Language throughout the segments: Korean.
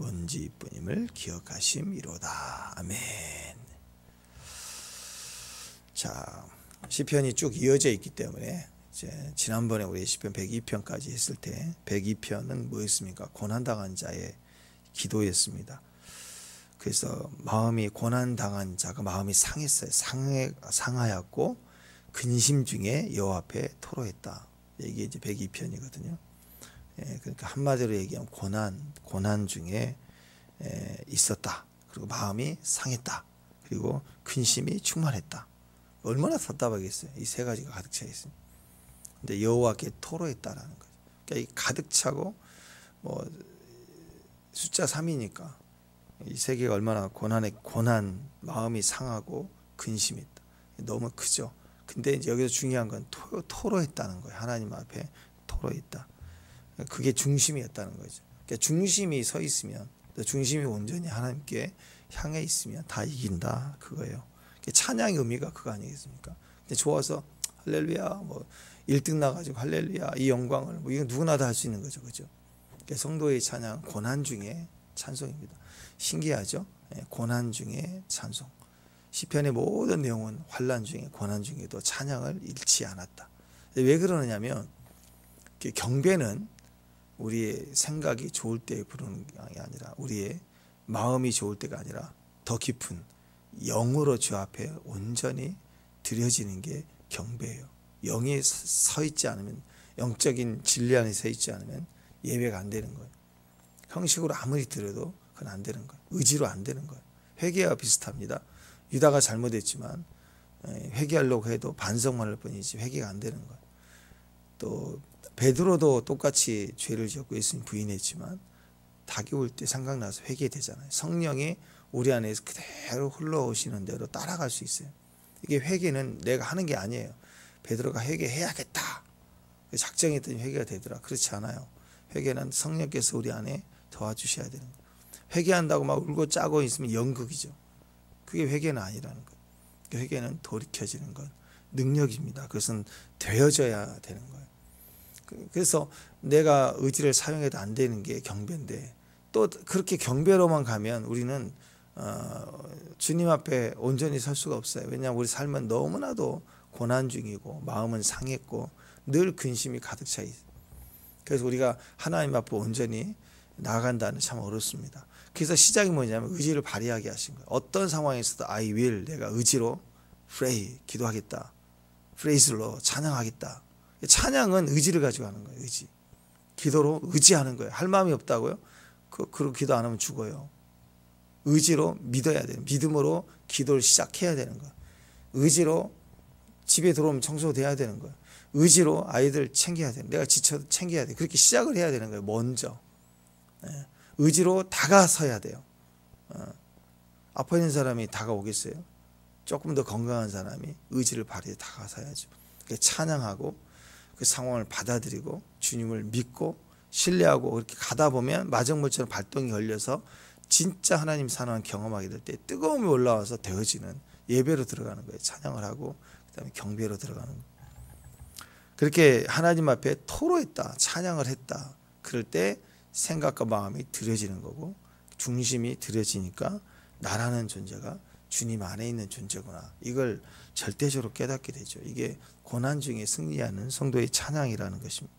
먼지뿐임을 기억하심이로다. 아멘. 자, 시편이 쭉 이어져 있기 때문에 이제 지난번에 우리 시편 102편까지 했을 때 102편은 뭐였습니까? 고난당한 자의 기도였습니다. 그래서 마음이 고난당한 자가 마음이 상했어요. 상하였고 근심 중에 여호와 앞에 토로했다. 이게 이제 102편이거든요. 그러니까 한마디로 얘기하면 고난 중에 있었다. 그리고 마음이 상했다. 그리고 근심이 충만했다. 얼마나 답답하겠어요. 이 세 가지가 가득 차 있습니다. 근데 여호와께 토로했다라는 거죠. 그러니까 이 가득 차고 뭐 숫자 3이니까 이 세 개가 얼마나 고난, 마음이 상하고 근심했다. 너무 크죠. 근데 이제 여기서 중요한 건 토로했다는 거예요. 하나님 앞에 토로했다. 그게 중심이었다는 거죠. 그러니까 중심이 서 있으면, 중심이 온전히 하나님께 향해 있으면 다 이긴다 그거예요. 찬양의 의미가 그거 아니겠습니까? 근데 좋아서 할렐루야, 뭐 1등 나가지고 할렐루야, 이 영광을 뭐 이건 누구나 다 할 수 있는 거죠, 그죠? 그러니까 성도의 찬양, 고난 중에 찬송입니다. 신기하죠? 고난 중에 찬송. 시편의 모든 내용은 환난 중에 고난 중에도 찬양을 잃지 않았다. 왜 그러느냐면 경배는 우리의 생각이 좋을 때 부르는 게 아니라 우리의 마음이 좋을 때가 아니라 더 깊은 영으로 주 앞에 온전히 드려지는 게 경배예요. 영이 서 있지 않으면, 영적인 진리 안에 서 있지 않으면 예배가 안 되는 거예요. 형식으로 아무리 드려도 그건 안 되는 거예요. 의지로 안 되는 거예요. 회개와 비슷합니다. 유다가 잘못했지만 회개하려고 해도 반성만 할 뿐이지 회개가 안 되는 거예요. 또 베드로도 똑같이 죄를 지었고 예수님 부인했지만 닭이 올 때 생각나서 회개되잖아요. 성령이 우리 안에서 그대로 흘러오시는 대로 따라갈 수 있어요. 이게 회개는 내가 하는 게 아니에요. 베드로가 회개해야겠다 작정했더니 회개가 되더라. 그렇지 않아요. 회개는 성령께서 우리 안에 도와주셔야 되는 거예요. 회개한다고 막 울고 짜고 있으면 연극이죠. 그게 회개는 아니라는 거예요. 회개는 돌이켜지는 건 능력입니다. 그것은 되어져야 되는 거예요. 그래서 내가 의지를 사용해도 안 되는 게 경배인데, 또 그렇게 경배로만 가면 우리는 주님 앞에 온전히 설 수가 없어요. 왜냐하면 우리 삶은 너무나도 고난 중이고 마음은 상했고 늘 근심이 가득 차 있어요. 그래서 우리가 하나님 앞에 온전히 나아간다는 참 어렵습니다. 그래서 시작이 뭐냐면 의지를 발휘하게 하신 거예요. 어떤 상황에서도 I will, 내가 의지로 pray, 기도하겠다. 프레이즈로 찬양하겠다. 찬양은 의지를 가지고 하는 거예요. 의지. 기도로 의지하는 거예요. 할 마음이 없다고요? 그리고 기도 안 하면 죽어요. 의지로 믿어야 돼요. 믿음으로 기도를 시작해야 되는 거예요. 의지로 집에 들어오면 청소돼야 되는 거예요. 의지로 아이들 챙겨야 돼요. 내가 지쳐도 챙겨야 돼요. 그렇게 시작을 해야 되는 거예요. 먼저. 의지로 다가서야 돼요. 아파 있는 사람이 다가오겠어요? 조금 더 건강한 사람이 의지를 발휘해 다가서야죠. 찬양하고 그 상황을 받아들이고 주님을 믿고 신뢰하고 그렇게 가다 보면 마정물처럼 발동이 걸려서 진짜 하나님 사랑을 경험하게 될 때 뜨거움이 올라와서 되어지는 예배로 들어가는 거예요. 찬양을 하고 그다음에 경배로 들어가는 거예요. 그렇게 하나님 앞에 토로했다, 찬양을 했다. 그럴 때 생각과 마음이 들여지는 거고 중심이 들여지니까 나라는 존재가 주님 안에 있는 존재구나. 이걸 절대적으로 깨닫게 되죠. 이게 고난 중에 승리하는 성도의 찬양이라는 것입니다.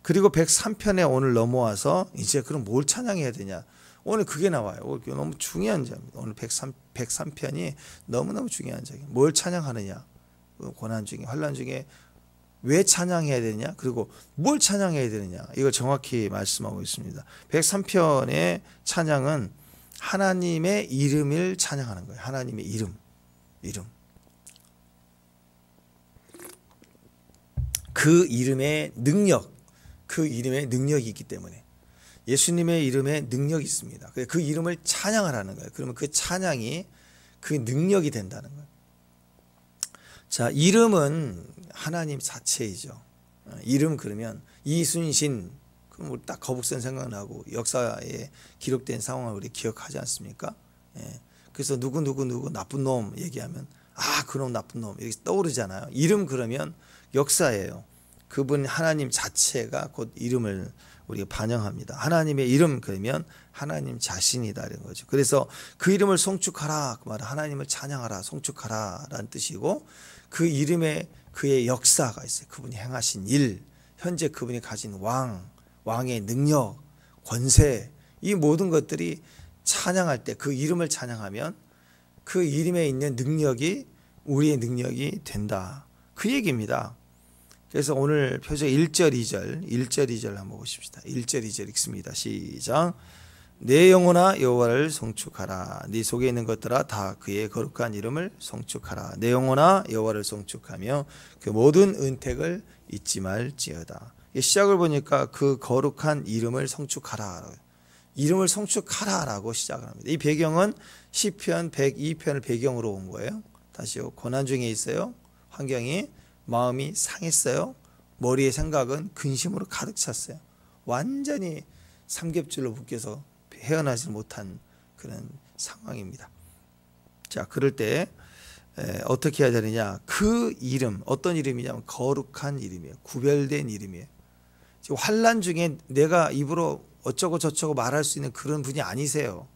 그리고 103편에 오늘 넘어와서 이제 그럼 뭘 찬양해야 되냐. 오늘 그게 나와요. 너무 중요한 점입니다. 오늘 103편이 너무너무 중요한 점이에요. 뭘 찬양하느냐. 고난 중에, 환난 중에 왜 찬양해야 되느냐. 그리고 뭘 찬양해야 되느냐. 이걸 정확히 말씀하고 있습니다. 103편의 찬양은 하나님의 이름을 찬양하는 거예요. 하나님의 이름. 그 이름의 능력, 그 이름의 능력이 있기 때문에 예수님의 이름에 능력이 있습니다. 그 이름을 찬양을 하는 거예요. 그러면 그 찬양이 그 능력이 된다는 거예요. 자, 이름은 하나님 자체이죠. 이름 그러면 이순신, 그럼 우리 딱 거북선 생각나고 역사에 기록된 상황을 우리 기억하지 않습니까? 그래서 누구 나쁜 놈 얘기하면 그놈 나쁜 놈 이렇게 떠오르잖아요. 이름 그러면 역사예요. 그분 하나님 자체가 곧 이름을 우리가 반영합니다. 하나님의 이름 그러면 하나님 자신이다 이런 거죠. 그래서 그 이름을 송축하라 그 말은 하나님을 찬양하라 송축하라라는 뜻이고 그 이름에 그의 역사가 있어요. 그분이 행하신 일, 현재 그분이 가진 왕의 능력, 권세 이 모든 것들이 찬양할 때 그 이름을 찬양하면 그 이름에 있는 능력이 우리의 능력이 된다. 그 얘기입니다. 그래서 오늘 표적 1절 2절 한번 보십시다. 1절 2절 읽습니다. 시작. 내 영혼아 여호와를 송축하라. 네 속에 있는 것들아 다 그의 거룩한 이름을 송축하라. 내 영혼아 여호와를 송축하며 그 모든 은택을 잊지 말지어다. 시작을 보니까 그 거룩한 이름을 송축하라. 이름을 송축하라라고 시작을 합니다. 이 배경은 시편 102편을 배경으로 온 거예요. 다시요. 고난 중에 있어요. 환경이 마음이 상했어요. 머리의 생각은 근심으로 가득 찼어요. 완전히 삼겹줄로 묶여서 헤어나지 못한 그런 상황입니다. 자, 그럴 때 어떻게 해야 되느냐? 그 이름 어떤 이름이냐면 거룩한 이름이에요. 구별된 이름이에요. 지금 환난 중에 내가 입으로 어쩌고 저쩌고 말할 수 있는 그런 분이 아니세요.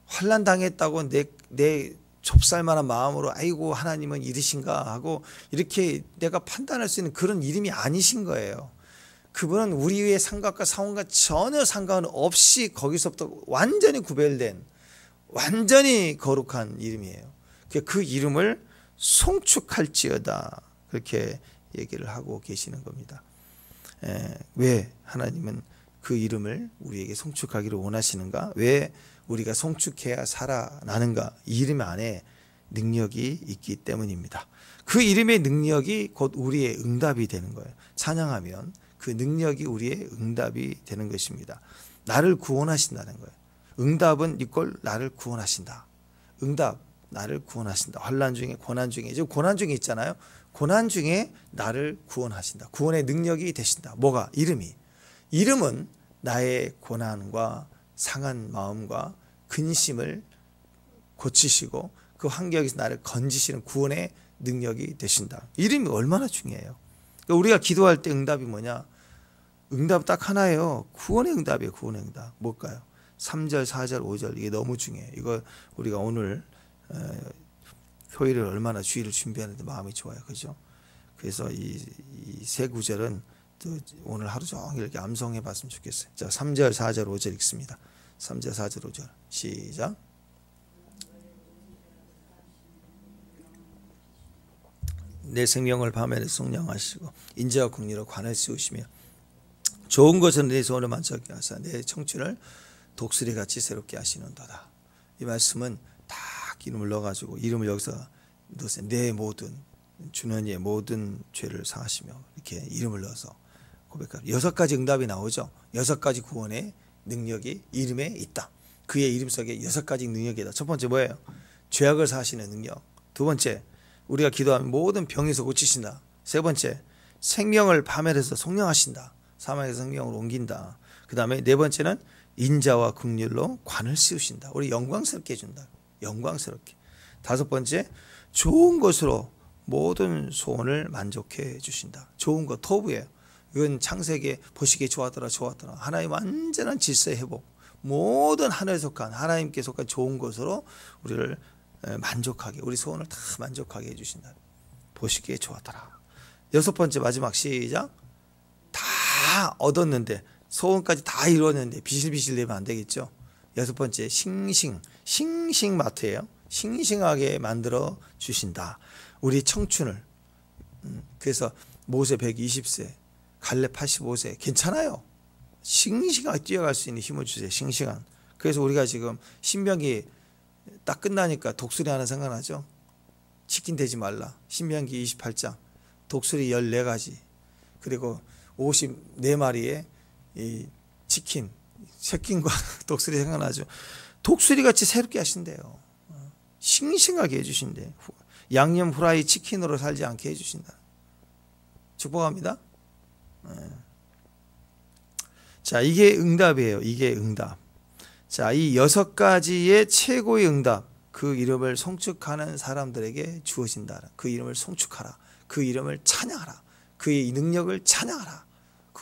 환난 당했다고 내 좁쌀만한 마음으로 아이고 하나님은 이르신가 하고 이렇게 내가 판단할 수 있는 그런 이름이 아니신 거예요. 그분은 우리의 생각과 상황과 전혀 상관없이 거기서부터 완전히 구별된 완전히 거룩한 이름이에요. 그 이름을 송축할지어다 그렇게 얘기를 하고 계시는 겁니다. 왜 하나님은 그 이름을 우리에게 송축하기를 원하시는가? 왜 우리가 송축해야 살아나는가? 이 이름 안에 능력이 있기 때문입니다. 그 이름의 능력이 곧 우리의 응답이 되는 거예요. 찬양하면 그 능력이 우리의 응답이 되는 것입니다. 나를 구원하신다는 거예요. 응답은 이걸 나를 구원하신다. 응답 나를 구원하신다. 환난 중에 고난 중에 지금 고난 중에 있잖아요. 고난 중에 나를 구원하신다. 구원의 능력이 되신다. 뭐가? 이름은 나의 고난과 상한 마음과 근심을 고치시고 그 환경에서 나를 건지시는 구원의 능력이 되신다. 이름이 얼마나 중요해요. 그러니까 우리가 기도할 때 응답이 뭐냐? 응답 딱 하나예요. 구원의 응답이에요. 구원의 응답. 뭘까요? 3절, 4절, 5절 이게 너무 중요해요. 이거 우리가 오늘 효일을 얼마나 주일을 준비하는데 마음이 좋아요. 그죠? 그래서 이 세 구절은 오늘 하루 종일 이렇게 암송해 봤으면 좋겠어요. 자, 3절, 4절, 5절 읽습니다. 3절, 4절, 5절 시작. 내 생명을 밤에 속량하시고 인자와 긍휼로 관을 씌우시며 좋은 것은 내 손을 만족하게 하사 내 청춘을 독수리같이 새롭게 하시는도다. 이 말씀은 다 이름을 넣어가지고 이름을 여기서 넣으세요. 내 모든 주너니의 모든 죄를 사하시며 이렇게 이름을 넣어서 고백하라. 6가지 응답이 나오죠. 6가지 구원의 능력이 이름에 있다. 그의 이름 속에 6가지 능력이 있다. 첫 번째 뭐예요? 죄악을 사하시는 능력. 두 번째 우리가 기도하면 모든 병에서 고치신다. 세 번째 생명을 파멸해서 속량하신다. 사망에서 생명으로 옮긴다. 그 다음에 네 번째는 인자와 긍휼로 관을 씌우신다. 우리 영광스럽게 해준다. 영광스럽게. 다섯 번째 좋은 것으로 모든 소원을 만족해 주신다. 좋은 것 토부예요. 이건 창세기에 보시기에 좋았더라. 하나님 완전한 질서의 회복. 모든 하늘에 속한 하나님께 속한 좋은 것으로 우리를 만족하게 우리 소원을 다 만족하게 해주신다. 보시기에 좋았더라. 여섯 번째 마지막 시작. 다 얻었는데 소원까지 다 이루었는데 비실비실 내면 안 되겠죠. 여섯 번째 싱싱마트예요. 싱싱하게 만들어 주신다. 우리 청춘을. 그래서 모세 120세 갈렙 85세 괜찮아요. 싱싱하게 뛰어갈 수 있는 힘을 주세요. 싱싱한. 그래서 우리가 지금 신명기 딱 끝나니까 독수리 하나 생각나죠. 치킨 되지 말라. 신명기 28장 독수리 14가지 그리고 54마리의 이 치킨 새끼과 독수리 생각나죠. 독수리같이 새롭게 하신대요. 싱싱하게 해주신대. 양념 후라이 치킨으로 살지 않게 해주신다. 축복합니다. 자, 이게 응답이에요. 이게 응답. 자, 이 6가지의 최고의 응답, 그 이름을 송축하는 사람들에게 주어진다. 그 이름을 송축하라. 그 이름을 찬양하라. 그의 능력을 찬양하라.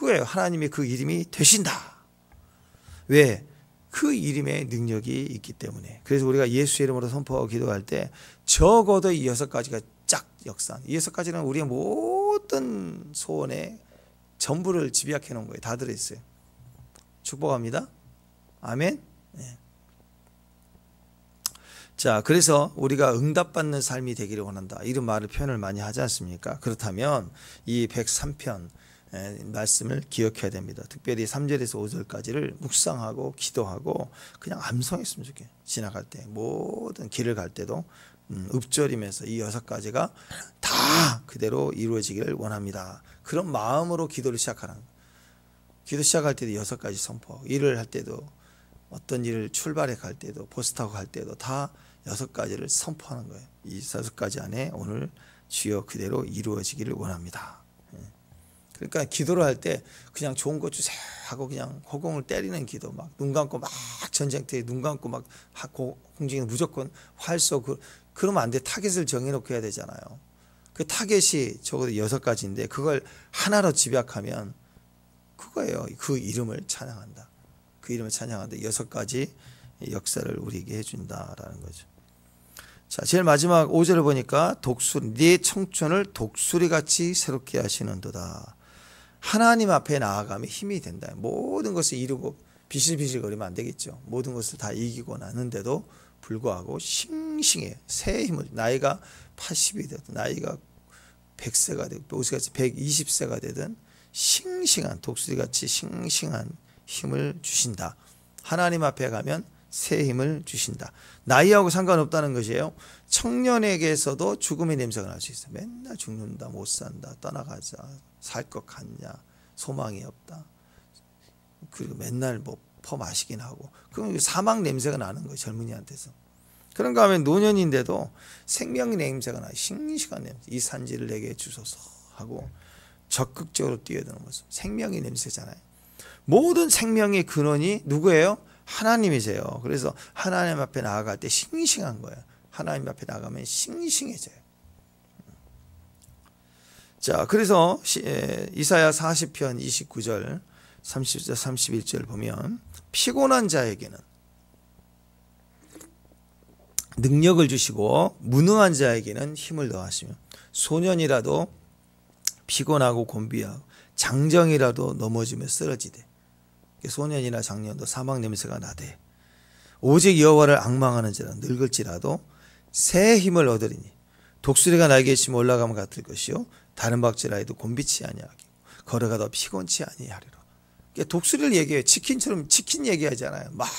그거예요. 하나님의 그 이름이 되신다. 왜? 그 이름의 능력이 있기 때문에. 그래서 우리가 예수 이름으로 선포하고 기도할 때 적어도 이 6가지가 쫙 역사한. 이 6가지는 우리의 모든 소원에 전부를 집약해 놓은 거예요. 다 들어있어요. 축복합니다. 아멘. 네. 자, 그래서 우리가 응답받는 삶이 되기를 원한다. 이런 말을 표현을 많이 하지 않습니까? 그렇다면 이 103편 말씀을 기억해야 됩니다. 특별히 3절에서 5절까지를 묵상하고 기도하고 그냥 암송했으면 좋겠어요. 지나갈 때 모든 길을 갈 때도 읊조리면서 이 6가지가 다 그대로 이루어지기를 원합니다. 그런 마음으로 기도를 시작하는 거예요. 기도 시작할 때도 6가지 선포하고 일을 할 때도 어떤 일을 출발해 갈 때도 버스 타고 갈 때도 다 6가지를 선포하는 거예요. 이 6가지 안에 오늘 주여 그대로 이루어지기를 원합니다. 그러니까 기도를 할 때 그냥 좋은 것 주세요 하고 그냥 허공을 때리는 기도, 막 눈 감고 막 전쟁터에 눈 감고 막 공중에 무조건 활 쏘고 그러면 안 돼. 타겟을 정해놓고 해야 되잖아요. 그 타겟이 적어도 6가지인데 그걸 하나로 집약하면 그거예요. 그 이름을 찬양한다. 그 이름을 찬양한다. 6가지 역사를 우리에게 해준다라는 거죠. 자, 제일 마지막 5절을 보니까 독수리, 네 청춘을 독수리같이 새롭게 하시는도다. 하나님 앞에 나아가면 힘이 된다. 모든 것을 이루고 비실비실거리면 안 되겠죠. 모든 것을 다 이기고 나는데도 불구하고 싱싱해. 새 힘을, 나이가 80이 되든 나이가 100세가 되든 120세가 되든 싱싱한 독수리같이 싱싱한 힘을 주신다. 하나님 앞에 가면 새 힘을 주신다. 나이하고 상관없다는 것이에요. 청년에게서도 죽음의 냄새가 날 수 있어요. 맨날 죽는다, 못 산다, 떠나가자, 살 것 같냐, 소망이 없다. 그리고 맨날 뭐 퍼 마시긴 하고. 그럼 사망 냄새가 나는 거예요. 젊은이한테서. 그런가 하면 노년인데도 생명의 냄새가 나요. 싱싱한 냄새. 이 산지를 내게 주소서 하고 적극적으로 뛰어드는 모습. 생명의 냄새잖아요. 모든 생명의 근원이 누구예요? 하나님이세요. 그래서 하나님 앞에 나아갈 때 싱싱한 거예요. 하나님 앞에 나가면 싱싱해져요. 자, 그래서 이사야 40편 29절 30절 31절 보면 피곤한 자에게는 능력을 주시고 무능한 자에게는 힘을 더하시며 소년이라도 피곤하고 곤비하고 장정이라도 넘어지며 쓰러지되 소년이나 장년도 사망 냄새가 나되 오직 여호와를 앙망하는 자는 늙을지라도 새 힘을 얻으리니 독수리가 날개 치며 올라가면 같을 것이요 다른 박질하여도 곤비치 아니하고 걸어가도 피곤치 아니하리라. 독수리를 얘기해요. 치킨처럼 치킨 얘기하잖아요. 막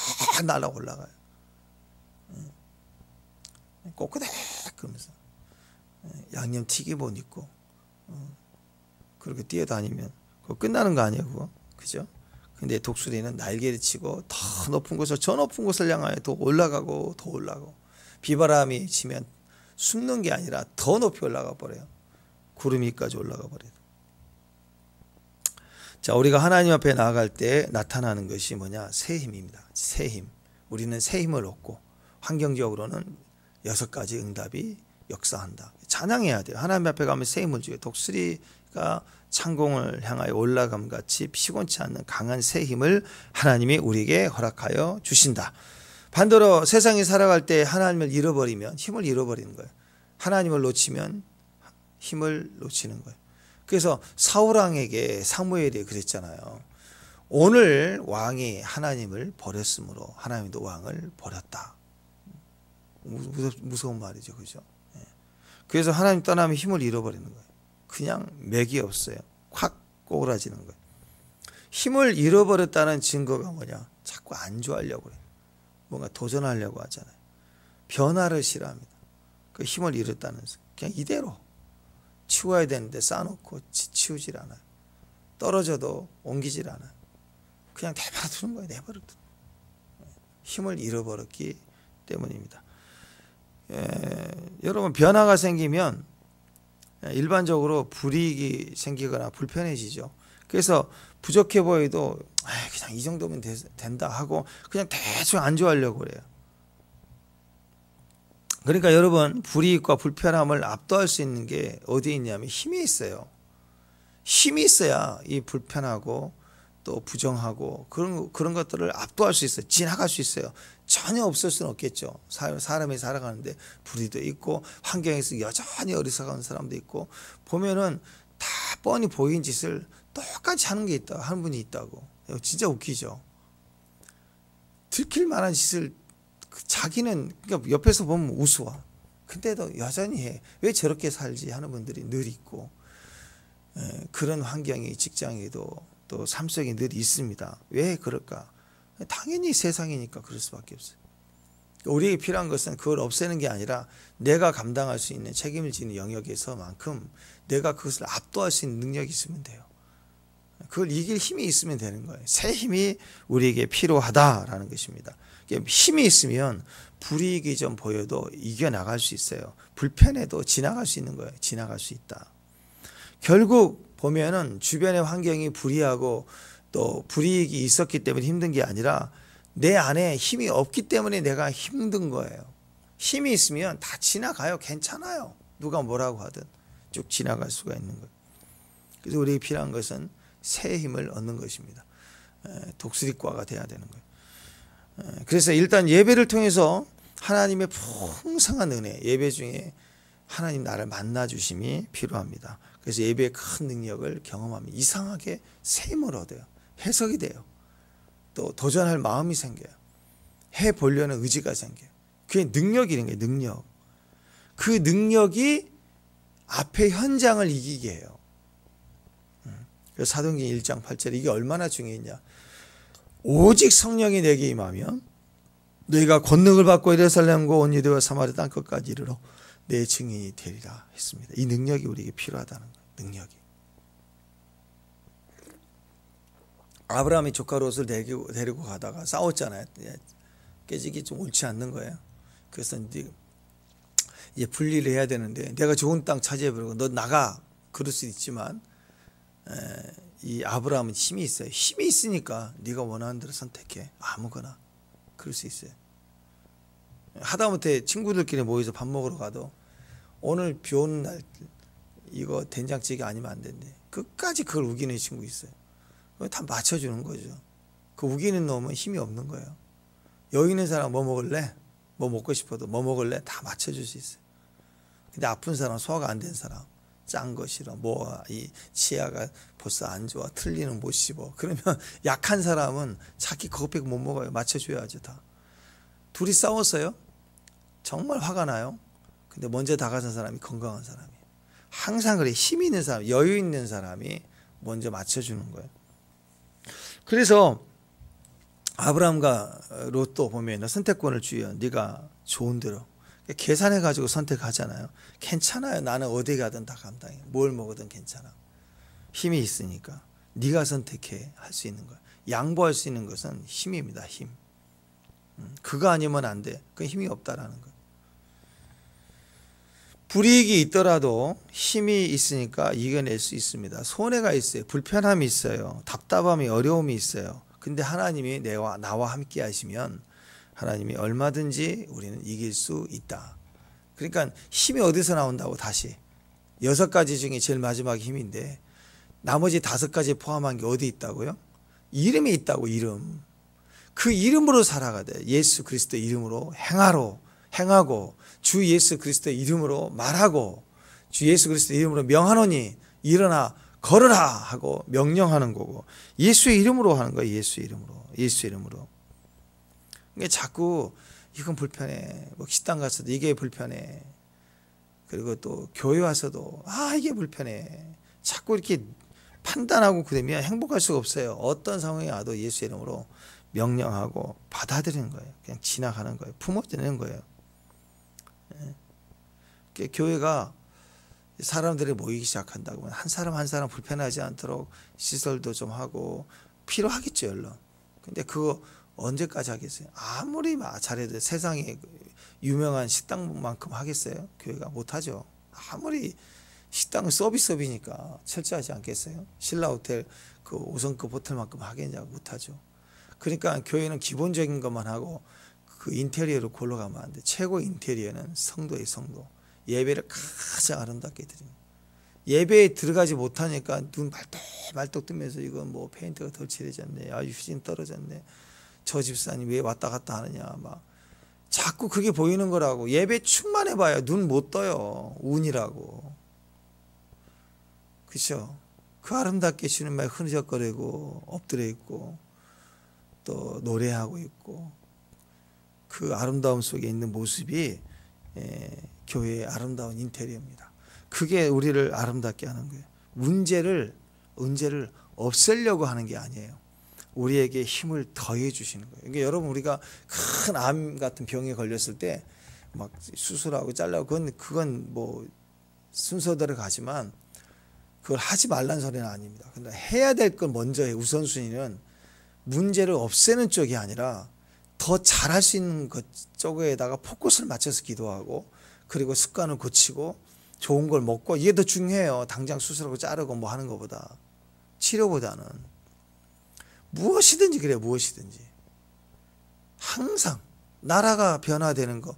날아 올라가요. 꼬끄닥 그러면서 양념 튀김 옷 입고 그렇게 뛰어다니면 그거 끝나는 거 아니에요, 그거? 그죠? 근데 독수리는 날개를 치고 더 높은 곳을, 저 높은 곳을 향하여 더 올라가고 더 올라가고 비바람이 치면 숨는 게 아니라 더 높이 올라가 버려요. 구름 위까지 올라가 버려요. 자, 우리가 하나님 앞에 나아갈 때 나타나는 것이 뭐냐? 새 힘입니다. 새 힘. 우리는 새 힘을 얻고 환경적으로는 6가지 응답이 역사한다. 찬양해야 돼요. 하나님 앞에 가면 새 힘을 주고 독수리가 창공을 향하여 올라감 같이 피곤치 않는 강한 새 힘을 하나님이 우리에게 허락하여 주신다. 반대로 세상에 살아갈 때 하나님을 잃어버리면 힘을 잃어버리는 거예요. 하나님을 놓치면 힘을 놓치는 거예요. 그래서 사울왕에게 사무엘이 그랬잖아요. 오늘 왕이 하나님을 버렸으므로 하나님도 왕을 버렸다. 무서운 말이죠, 그죠? 그래서 하나님 떠나면 힘을 잃어버리는 거예요. 그냥 맥이 없어요. 확 꼬그라지는 거예요. 힘을 잃어버렸다는 증거가 뭐냐? 자꾸 안주하려고 그래요. 뭔가 도전하려고 하잖아요. 변화를 싫어합니다. 그 힘을 잃었다는 거. 그냥 이대로 치워야 되는데 쌓아놓고 치우질 않아요. 떨어져도 옮기질 않아요. 그냥 내버려 두는 거예요. 내버려 두는 거예요. 힘을 잃어버렸기 때문입니다. 여러분, 변화가 생기면 일반적으로 불이익이 생기거나 불편해지죠. 그래서 부족해 보여도 그냥 이 정도면 된다 하고 그냥 대충 안주하려고 그래요. 그러니까 여러분, 불이익과 불편함을 압도할 수 있는 게 어디에 있냐면 힘에 있어요. 힘이 있어야 이 불편하고 또 부정하고 그런 것들을 압도할 수 있어요. 지나갈 수 있어요. 전혀 없을 수는 없겠죠. 사람이 살아가는데 불의도 있고 환경에서 여전히 어리석은 사람도 있고 보면은 다 뻔히 보이는 짓을 똑같이 하는 게 있다. 하는 분이 있다고. 진짜 웃기죠. 들킬 만한 짓을 자기는 그러니까 옆에서 보면 우스워. 근데도 여전히 해. 왜 저렇게 살지 하는 분들이 늘 있고 그런 환경이 직장에도 또 삶 속에 늘 있습니다. 왜 그럴까? 당연히 세상이니까 그럴 수밖에 없어요. 우리에게 필요한 것은 그걸 없애는 게 아니라 내가 감당할 수 있는 책임을 지는 영역에서만큼 내가 그것을 압도할 수 있는 능력이 있으면 돼요. 그걸 이길 힘이 있으면 되는 거예요. 새 힘이 우리에게 필요하다라는 것입니다. 힘이 있으면 불이익이 좀 보여도 이겨나갈 수 있어요. 불편해도 지나갈 수 있는 거예요. 지나갈 수 있다. 결국 보면은 주변의 환경이 불이하고 또 불이익이 있었기 때문에 힘든 게 아니라 내 안에 힘이 없기 때문에 내가 힘든 거예요. 힘이 있으면 다 지나가요. 괜찮아요. 누가 뭐라고 하든 쭉 지나갈 수가 있는 거예요. 그래서 우리에게 필요한 것은 새 힘을 얻는 것입니다. 독수리과가 돼야 되는 거예요. 그래서 일단 예배를 통해서 하나님의 풍성한 은혜, 예배 중에 하나님 나를 만나 주심이 필요합니다. 그래서 예배의 큰 능력을 경험하면 이상하게 새 힘을 얻어요. 해석이 돼요. 또 도전할 마음이 생겨요. 해보려는 의지가 생겨요. 그게 능력이라는 게 능력. 그 능력이 앞에 현장을 이기게 해요. 그래서 사도행전 1장 8절에 이게 얼마나 중요했냐. 오직 성령이 내게 임하면 너희가 권능을 받고 예루살렘과 온 유대와 사마리아 땅끝까지 이르러 내 증인이 되리라 했습니다. 이 능력이 우리에게 필요하다는 거예요. 능력이. 아브라함이 조카 롯을 데리고 가다가 싸웠잖아요. 깨지기 좀 옳지 않는 거예요. 그래서 이제 분리를 해야 되는데 내가 좋은 땅 차지해버리고 너 나가 그럴 수 있지만 이 아브라함은 힘이 있어요. 힘이 있으니까 네가 원하는 대로 선택해. 아무거나. 그럴 수 있어요. 하다못해 친구들끼리 모여서 밥 먹으러 가도 오늘 비 오는 날 이거 된장찌개 아니면 안 된대. 끝까지 그걸 우기는 친구 있어요. 다 맞춰주는 거죠. 그 우기는 놈은 힘이 없는 거예요. 여기 있는 사람 뭐 먹을래? 뭐 먹고 싶어도 뭐 먹을래? 다 맞춰줄 수 있어요. 근데 아픈 사람, 소화가 안 된 사람, 짠 거 싫어, 이 치아가 벌써 안 좋아, 틀니는 못 씹어. 그러면 약한 사람은 자기 그것밖에 못 먹어요. 맞춰줘야죠 다. 둘이 싸웠어요. 정말 화가 나요. 근데 먼저 다가선 사람이 건강한 사람이에요. 항상 그래. 힘 있는 사람, 여유 있는 사람이 먼저 맞춰주는 거예요. 그래서 아브라함과 롯도 보면 선택권을 주여 네가 좋은 대로 계산해가지고 선택하잖아요. 괜찮아요. 나는 어디 가든 다 감당해. 뭘 먹어든 괜찮아. 힘이 있으니까 네가 선택해 할 수 있는 거야. 양보할 수 있는 것은 힘입니다. 힘. 그거 아니면 안 돼. 그 힘이 없다라는 거야. 불이익이 있더라도 힘이 있으니까 이겨낼 수 있습니다. 손해가 있어요. 불편함이 있어요. 답답함이 어려움이 있어요. 근데 하나님이 나와 함께 하시면 하나님이 얼마든지 우리는 이길 수 있다. 그러니까 힘이 어디서 나온다고 다시 6가지 중에 제일 마지막 힘인데 나머지 5가지 포함한 게 어디 있다고요? 이름이 있다고. 이름. 그 이름으로 살아가야 돼. 예수 그리스도 이름으로 행하고 주 예수 그리스도의 이름으로 말하고 주 예수 그리스도의 이름으로 명하노니 일어나 걸으라 하고 명령하는 거고 예수의 이름으로 하는 거예요. 예수의 이름으로. 그러니까 자꾸 이건 불편해. 뭐 식당 가서도 이게 불편해. 그리고 또 교회 와서도 이게 불편해. 자꾸 이렇게 판단하고 그러면 행복할 수가 없어요. 어떤 상황이 와도 예수의 이름으로 명령하고 받아들이는 거예요. 그냥 지나가는 거예요. 품어지는 거예요. 교회가 사람들이 모이기 시작한다고 한 사람 한 사람 불편하지 않도록 시설도 좀 하고 필요하겠죠. 물론. 근데 그거 언제까지 하겠어요? 아무리 잘해도 세상에 유명한 식당만큼 하겠어요? 교회가 못하죠. 아무리 식당은 서비스업이니까 철저하지 않겠어요? 신라호텔 그 5성급 호텔만큼 하겠냐고 못하죠. 그러니까 교회는 기본적인 것만 하고 그 인테리어를 골로 가면 안 돼. 최고 인테리어는 성도의 성도. 예배를 가장 아름답게 드립니다. 예배에 들어가지 못하니까 눈 말떡 뜨면서 이건 뭐 페인트가 덜 칠해졌네, 아 휴진 떨어졌네, 저 집사님 왜 왔다 갔다 하느냐, 막 자꾸 그게 보이는 거라고. 예배 충만해봐야 눈 못 떠요. 운이라고. 그렇죠? 그 아름답게 주는 말 흐느적거리고 엎드려 있고 또 노래하고 있고 그 아름다움 속에 있는 모습이 교회의 아름다운 인테리어입니다. 그게 우리를 아름답게 하는 거예요. 문제를 없애려고 하는 게 아니에요. 우리에게 힘을 더해 주시는 거예요. 그러니까 여러분, 우리가 큰 암 같은 병에 걸렸을 때 막 수술하고 잘라고 그건 뭐 순서대로 가지만 그걸 하지 말란 소리는 아닙니다. 근데 해야 될 건 먼저 해. 우선순위는 문제를 없애는 쪽이 아니라 더 잘할 수 있는 것 쪽에다가 포커스를 맞춰서 기도하고, 그리고 습관을 고치고 좋은 걸 먹고, 이게 더 중요해요. 당장 수술하고 자르고 뭐 하는 것보다. 치료보다는 무엇이든지 그래요. 무엇이든지 항상 나라가 변화되는 거,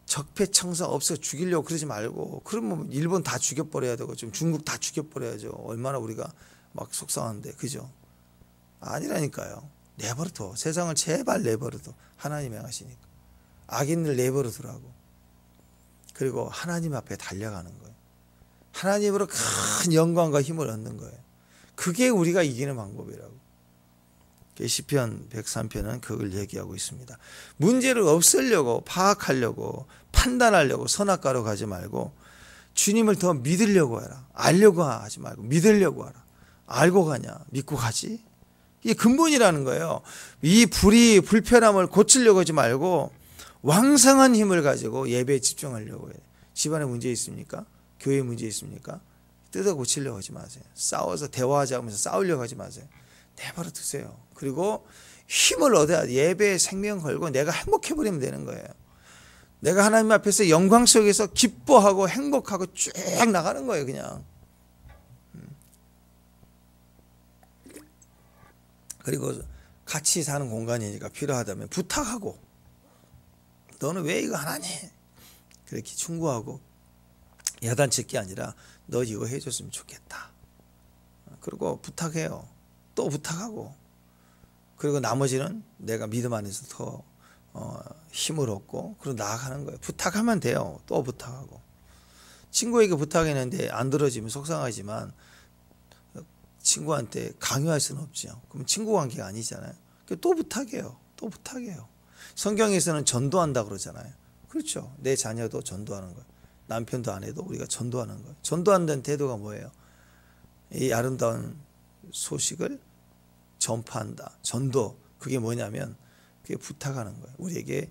적폐청사 없어 죽이려고 그러지 말고, 그러면 일본 다 죽여버려야 되고 좀 중국 다 죽여버려야죠. 얼마나 우리가 막 속상한데, 그죠? 아니라니까요. 내버려둬. 세상을 제발 내버려둬. 하나님이 하시니까. 악인들 내버려두라고. 그리고 하나님 앞에 달려가는 거예요. 하나님으로 큰 영광과 힘을 얻는 거예요. 그게 우리가 이기는 방법이라고. 시편 103편은 그걸 얘기하고 있습니다. 문제를 없애려고, 파악하려고, 판단하려고 선악과로 가지 말고 주님을 더 믿으려고 해라. 알려고 하지 말고 믿으려고 하라. 알고 가냐? 믿고 가지? 이게 근본이라는 거예요. 이 불편함을 고치려고 하지 말고 왕성한 힘을 가지고 예배에 집중하려고 해요. 집안에 문제 있습니까? 교회에 문제 있습니까? 뜯어 고치려고 하지 마세요. 싸워서 대화하자 하면서 싸우려고 하지 마세요. 내버려 두세요. 그리고 힘을 얻어야 돼. 예배에 생명 걸고 내가 행복해버리면 되는 거예요. 내가 하나님 앞에서 영광 속에서 기뻐하고 행복하고 쭉 나가는 거예요. 그냥. 그리고 같이 사는 공간이니까 필요하다면 부탁하고, 너는 왜 이거 안 하니? 그렇게 충고하고, 야단칠 게 아니라 너 이거 해줬으면 좋겠다. 그리고 부탁해요. 또 부탁하고, 그리고 나머지는 내가 믿음 안에서 더 힘을 얻고 그리고 나아가는 거예요. 부탁하면 돼요. 또 부탁하고. 친구에게 부탁했는데 안 들어지면 속상하지만 친구한테 강요할 수는 없죠. 그럼 친구 관계가 아니잖아요. 또 부탁해요. 또 부탁해요. 성경에서는 전도한다 그러잖아요. 그렇죠. 내 자녀도 전도하는 거예요. 남편도 아내도 우리가 전도하는 거예요. 전도한다는 태도가 뭐예요? 이 아름다운 소식을 전파한다. 전도. 그게 뭐냐면 그게 부탁하는 거예요. 우리에게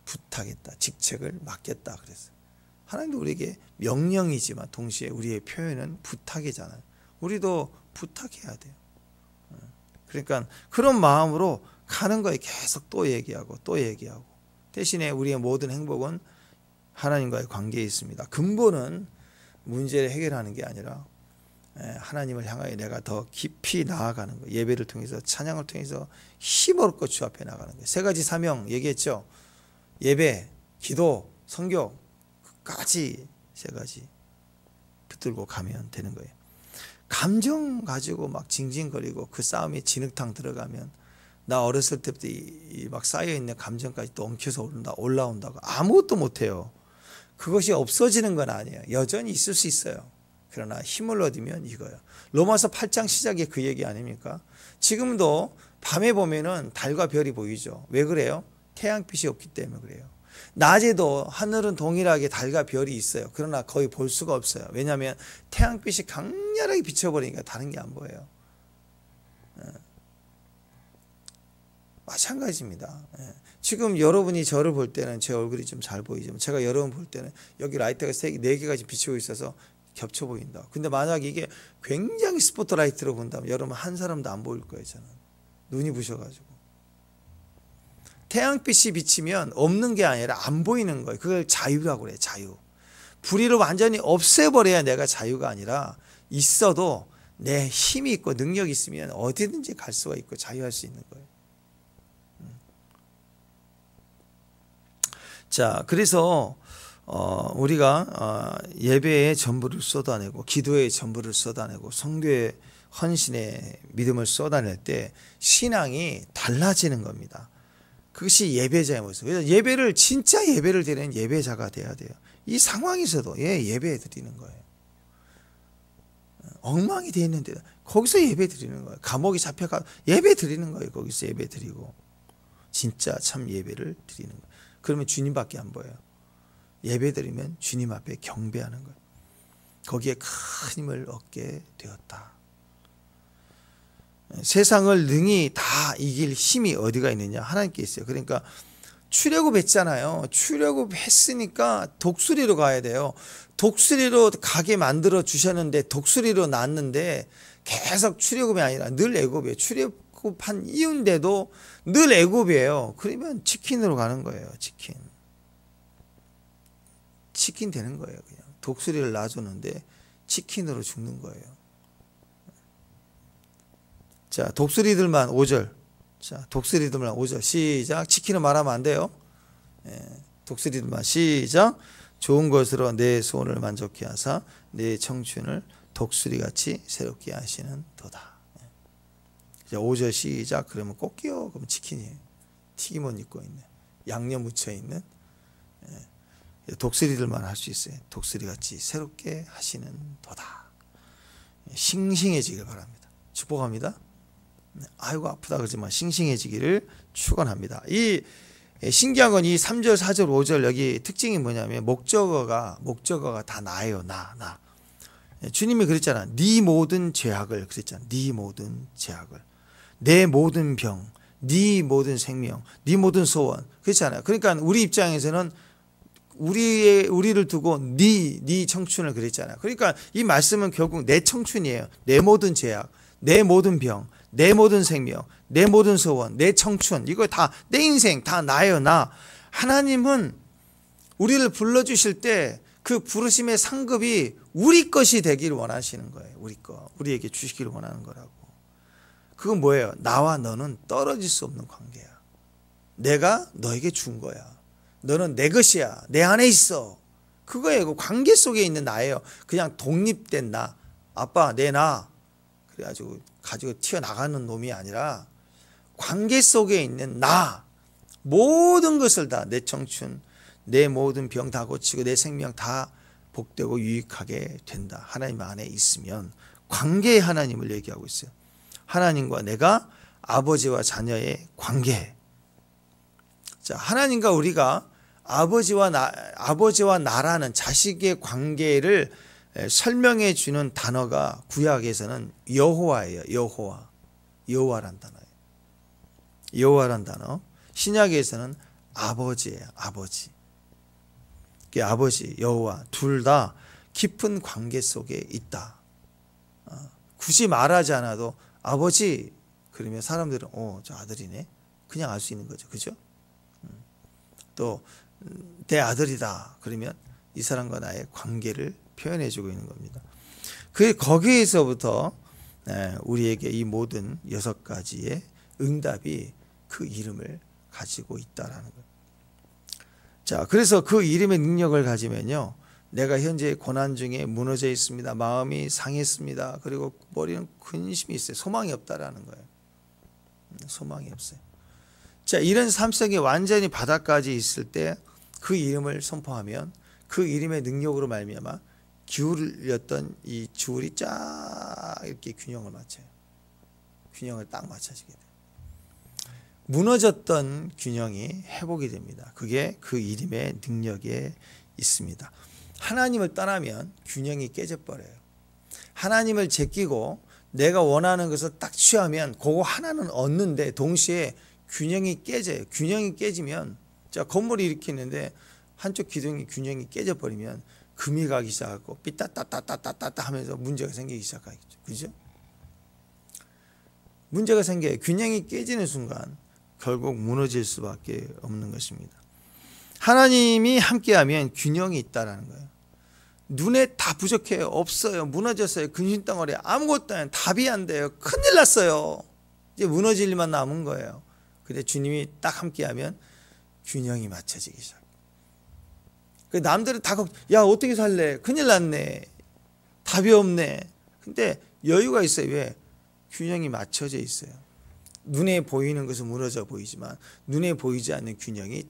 부탁했다. 직책을 맡겼다 그랬어요. 하나님도 우리에게 명령이지만 동시에 우리의 표현은 부탁이잖아요. 우리도 부탁해야 돼요. 그러니까 그런 마음으로 가는 거예요. 계속 또 얘기하고 또 얘기하고. 대신에 우리의 모든 행복은 하나님과의 관계에 있습니다. 근본은 문제를 해결하는 게 아니라 하나님을 향하여 내가 더 깊이 나아가는 거예요. 예배를 통해서, 찬양을 통해서 힘을 얻고 주 앞에 나가는 거예요. 세 가지 사명 얘기했죠. 예배, 기도, 성교, 끝까지 세 가지 붙들고 가면 되는 거예요. 감정 가지고 막 징징거리고 그 싸움에 진흙탕 들어가면, 나 어렸을 때부터 막 쌓여있는 감정까지 또 엉켜서 올라온다고 아무것도 못해요. 그것이 없어지는 건 아니에요. 여전히 있을 수 있어요. 그러나 힘을 얻으면 이거예요. 로마서 8장 시작에 그 얘기 아닙니까? 지금도 밤에 보면은 달과 별이 보이죠. 왜 그래요? 태양빛이 없기 때문에 그래요. 낮에도 하늘은 동일하게 달과 별이 있어요. 그러나 거의 볼 수가 없어요. 왜냐하면 태양빛이 강렬하게 비춰버리니까 다른 게 안 보여요. 마찬가지입니다. 지금 여러분이 저를 볼 때는 제 얼굴이 좀 잘 보이지만, 제가 여러분 볼 때는 여기 라이트가 4개가 지금 비치고 있어서 겹쳐 보인다. 근데 만약 이게 굉장히 스포트라이트로 본다면 여러분 한 사람도 안 보일 거예요. 저는 눈이 부셔가지고. 태양빛이 비치면 없는 게 아니라 안 보이는 거예요. 그걸 자유라고 그래요. 자유. 불의를 완전히 없애버려야 내가 자유가 아니라, 있어도 내 힘이 있고 능력이 있으면 어디든지 갈 수가 있고 자유할 수 있는 거예요. 자, 그래서 우리가 예배에 전부를 쏟아내고 기도에 전부를 쏟아내고 성교에 헌신의 믿음을 쏟아낼 때 신앙이 달라지는 겁니다. 그것이 예배자의 모습. 그래서 예배를 진짜 예배를 드리는 예배자가 돼야 돼요. 이 상황에서도 예배 드리는 거예요. 엉망이 돼 있는데 거기서 예배 드리는 거예요. 감옥이 잡혀가 예배 드리는 거예요. 거기서 예배 드리고 진짜 참 예배를 드리는 거예요. 그러면 주님밖에 안 보여요. 예배 드리면 주님 앞에 경배하는 거예요. 거기에 큰 힘을 얻게 되었다. 세상을 능히 다 이길 힘이 어디가 있느냐? 하나님께 있어요. 그러니까 출애굽 했잖아요. 출애굽 했으니까 독수리로 가야 돼요. 독수리로 가게 만들어 주셨는데 독수리로 났는데 계속 출애굽이 아니라 늘 애굽이에요. 출애굽한 이유인데도 늘 애굽이에요. 그러면 치킨으로 가는 거예요. 치킨 되는 거예요. 그냥 독수리를 놔주는데 치킨으로 죽는 거예요. 자, 독수리들만 5절. 자, 독수리들만 5절. 시작. 치킨은 말하면 안 돼요. 독수리들만 시작. 좋은 것으로 내 소원을 만족케 하사 내 청춘을 독수리같이 새롭게 하시는 도다. 자, 5절 시작. 그러면 꼭 끼워. 그럼 치킨이에요. 튀김 옷 입고 있는, 양념 묻혀 있는 독수리들만 할 수 있어요. 독수리같이 새롭게 하시는 도다. 싱싱해지길 바랍니다. 축복합니다. 아이고 아프다 그러지만 싱싱해지기를 축원합니다. 이 신기한 건 이 3절, 4절, 5절 여기 특징이 뭐냐면 목적어가 다 나예요. 나. 주님이 그랬잖아. 네 모든 죄악을 그랬잖아. 네 모든 죄악을, 내 모든 병, 네 모든 생명, 네 모든 소원 그렇잖아요. 그러니까 우리 입장에서는 우리를 두고 네 청춘을 그랬잖아요. 그러니까 이 말씀은 결국 내 청춘이에요. 내 모든 죄악, 내 모든 병, 내 모든 생명, 내 모든 소원, 내 청춘, 이거 다 내 인생 다 나예요. 나. 하나님은 우리를 불러주실 때 그 부르심의 상급이 우리 것이 되기를 원하시는 거예요. 우리에게 주시기를 원하는 거라고. 그건 뭐예요? 나와 너는 떨어질 수 없는 관계야. 내가 너에게 준 거야. 너는 내 것이야. 내 안에 있어. 그거예요. 그 관계 속에 있는 나예요. 그냥 독립된 나. 아빠 내 나. 그래가지고 가지고 튀어나가는 놈이 아니라 관계 속에 있는 나. 모든 것을 다 내 청춘, 내 모든 병 다 고치고 내 생명 다 복되고 유익하게 된다. 하나님 안에 있으면 관계의 하나님을 얘기하고 있어요. 하나님과 내가 아버지와 자녀의 관계. 자, 하나님과 우리가 아버지와 나라는 자식의 관계를 설명해 주는 단어가 구약에서는 여호와예요. 여호와란 단어예요. 여호와란 단어. 신약에서는 아버지예요. 아버지, 여호와 둘 다 깊은 관계 속에 있다. 굳이 말하지 않아도 아버지 그러면 사람들은 저 아들이네. 그냥 알 수 있는 거죠. 그죠? 또 내 아들이다. 그러면 이 사람과 나의 관계를 표현해주고 있는 겁니다. 거기에서부터 우리에게 이 모든 6가지의 응답이 그 이름을 가지고 있다라는 거예요. 자, 그래서 그 이름의 능력을 가지면요, 내가 현재 고난 중에 무너져 있습니다. 마음이 상했습니다. 그리고 머리는 근심이 있어요. 소망이 없다라는 거예요. 소망이 없어요. 자, 이런 삶 속에 완전히 바닥까지 있을 때 그 이름을 선포하면 그 이름의 능력으로 말미암아 기울였던 이 줄이 쫙 이렇게 균형을 맞춰요. 균형을 딱 맞춰지게 돼요. 무너졌던 균형이 회복이 됩니다. 그게 그 이름의 능력에 있습니다. 하나님을 떠나면 균형이 깨져버려요. 하나님을 제끼고 내가 원하는 것을 딱 취하면 그거 하나는 얻는데 동시에 균형이 깨져요. 균형이 깨지면, 자, 건물이 이렇게 있는데 한쪽 기둥이 균형이 깨져버리면 금이 가기 시작하고 삐따따따따따따 하면서 문제가 생기기 시작하겠죠. 그죠? 문제가 생겨요. 균형이 깨지는 순간 결국 무너질 수밖에 없는 것입니다. 하나님이 함께하면 균형이 있다라는 거예요. 눈에 다 부족해요. 없어요. 무너졌어요. 근심덩어리 아무것도 안, 답이 안 돼요. 큰일 났어요. 이제 무너질 일만 남은 거예요. 근데 주님이 딱 함께하면 균형이 맞춰지기 시작해요. 남들은 다 야 어떻게 살래? 큰일 났네. 답이 없네. 근데 여유가 있어요. 왜? 균형이 맞춰져 있어요. 눈에 보이는 것은 무너져 보이지만 눈에 보이지 않는 균형이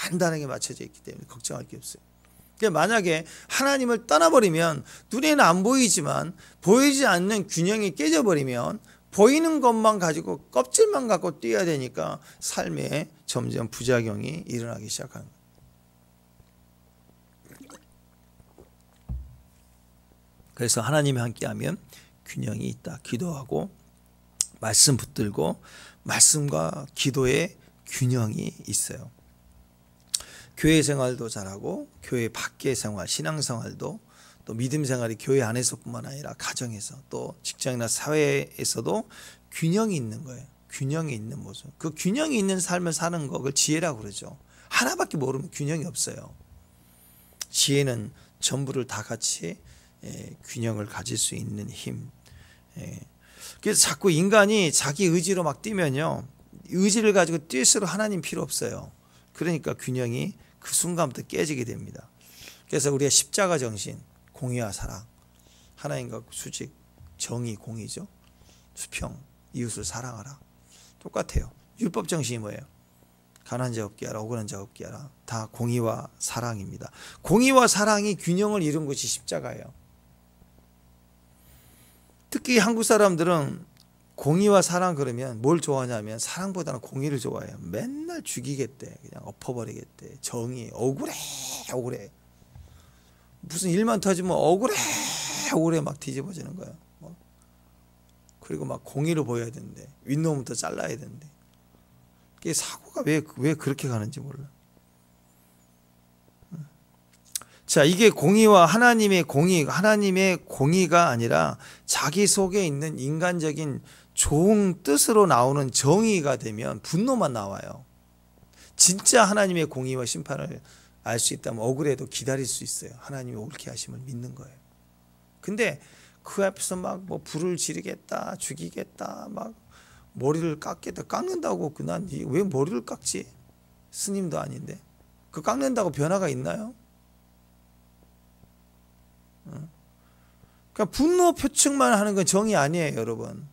단단하게 맞춰져 있기 때문에 걱정할 게 없어요. 그러니까 만약에 하나님을 떠나버리면 눈에는 안 보이지만 보이지 않는 균형이 깨져버리면 보이는 것만 가지고 껍질만 갖고 뛰어야 되니까 삶에 점점 부작용이 일어나기 시작하는 거예요. 그래서 하나님이 함께하면 균형이 있다. 기도하고 말씀 붙들고 말씀과 기도의 균형이 있어요. 교회 생활도 잘하고 교회 밖의 생활, 신앙생활도 또 믿음 생활이 교회 안에서뿐만 아니라 가정에서 또 직장이나 사회에서도 균형이 있는 거예요. 균형이 있는 모습. 그 균형이 있는 삶을 사는 거 그걸 지혜라고 그러죠. 하나밖에 모르면 균형이 없어요. 지혜는 전부를 다 같이 균형을 가질 수 있는 힘. 그래서 자꾸 인간이 자기 의지로 막 뛰면요, 의지를 가지고 뛸수록 하나님 필요 없어요. 그러니까 균형이 그 순간부터 깨지게 됩니다. 그래서 우리가 십자가 정신, 공의와 사랑, 하나님과 수직, 정의, 공의죠. 수평, 이웃을 사랑하라. 똑같아요. 율법 정신이 뭐예요? 가난한 자 없게 하라, 억울한 자 없게 하라. 다 공의와 사랑입니다. 공의와 사랑이 균형을 이룬 것이 십자가예요. 특히 한국 사람들은 공의와 사랑 그러면 뭘 좋아하냐면 사랑보다는 공의를 좋아해요. 맨날 죽이겠대, 그냥 엎어버리겠대. 정의, 억울해, 억울해. 무슨 일만 터지면 억울해, 억울해 막 뒤집어지는 거예요. 그리고 막 공의를 보여야 되는데 윗놈부터 잘라야 되는데 이게 사고가 왜 그렇게 가는지 몰라. 자, 이게 공의와 하나님의 공의가 아니라 자기 속에 있는 인간적인 좋은 뜻으로 나오는 정의가 되면 분노만 나와요. 진짜 하나님의 공의와 심판을 알 수 있다면 억울해도 기다릴 수 있어요. 하나님이 옳게 하심을 믿는 거예요. 근데 그 앞에서 막 뭐 불을 지르겠다, 죽이겠다, 막 머리를 깎겠다, 깎는다고 난 왜 머리를 깎지? 스님도 아닌데 그 깎는다고 변화가 있나요? 그러니까 분노 표출만 하는 건 정의 아니에요, 여러분.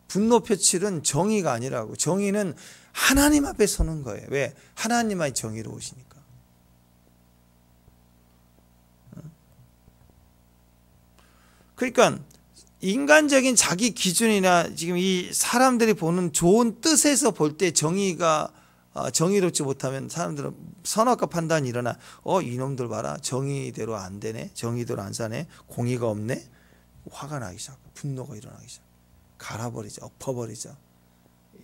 분노 표출은 정의가 아니라고. 정의는 하나님 앞에 서는 거예요. 왜? 하나님만이 정의로우시니까. 그러니까 인간적인 자기 기준이나 지금 이 사람들이 보는 좋은 뜻에서 볼 때 정의롭지 못하면 사람들은 선악과 판단이 일어나. 이놈들 봐라, 정의대로 안 되네, 정의대로 안 사네, 공의가 없네. 화가 나기 시작, 분노가 일어나기 시작. 갈아버리자, 엎어버리자,